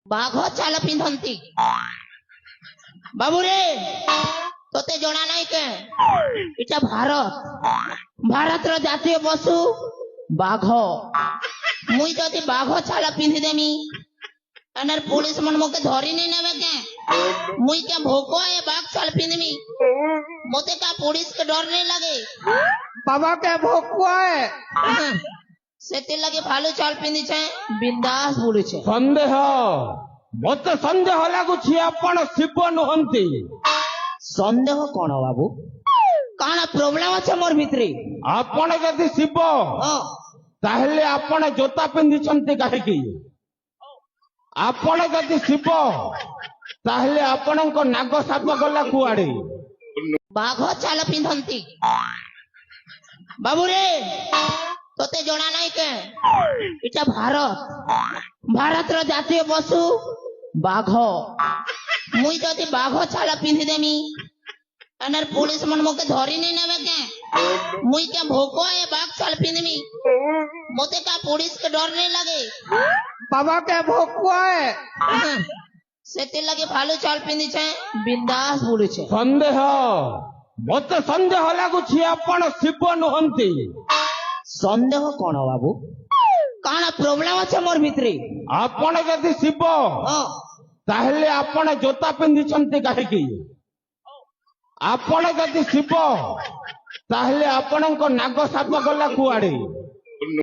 ବାଘ ଚାଲ ପିନ୍ଧନ୍ତି। ବାବୁରେ ତତେ ଜଣା ନାଇଁ କେ ଏଟା ଭାରତର ଜାତୀୟ ପଶୁ ବାଘ। ମୁଇ ଯଦି ବାଘ ଚାଲ ପିନ୍ଧିଦେମି এনার পুলিশ মন মোকে ধরি নি নেবে কে মুই কে ভোক এ বাঘ চাল পিন্ধিমি মতে কা পুলিশ কে ডর नहीं লাগে বাবা কে ভোক সেতে লাগে ভালো চাল পিন্ধিছে বিন্দাস বুলুছে। সন্দেহ মতে সন্দেহ লাগুছি আপন শিব নুহନ୍ତି। সন্দেহ কোন বাবু কানা প্রবলেম আছে মোর ভিতরে? আপন যদি শিব তাহলে আপন জোতা পিন্ধিଛନ୍ତି কাহিকি? আপন যদি শিব তাহলে ଆପଣଙ୍କ ନାଗ ସାପ ଗଲା କୁଆଡେ? বাঘ চাল পিন্ধନ୍ତି। বাবুরে তোতে জনা নাই কে এটা ভারতর জাতীয় পশু বাঘ। মুই যদি বাঘ চাল পিন্ধিদেমি এনার পুলিশ মন মোকে ধরি নি নেবে কে মুই কে ভোক এ বাঘ চাল পিন্ধিমি মতে কা পুলিশ কে ডর नहीं লাগে বাবা কে ভোক সেতে লাগে ভালো চাল পিন্ধিছে বিন্দাস বুলুছে। সন্দেহ মতে সন্দেহ লাগুছি আপন শিব নুহନ୍ତି। সন্দেহ কোন বাবু কানা প্রবলেম আছে মোর ভিতরে? আপন যদি শিব তাহলে আপন জোতা পিন্ধিଛନ୍ତି କାହିଁକି? ଆପଣ ଯଦି ଶିବ ତାହେଲେ ଆପଣଙ୍କ ନାଗ ସାପ ଗଲା କୁଆଡେ?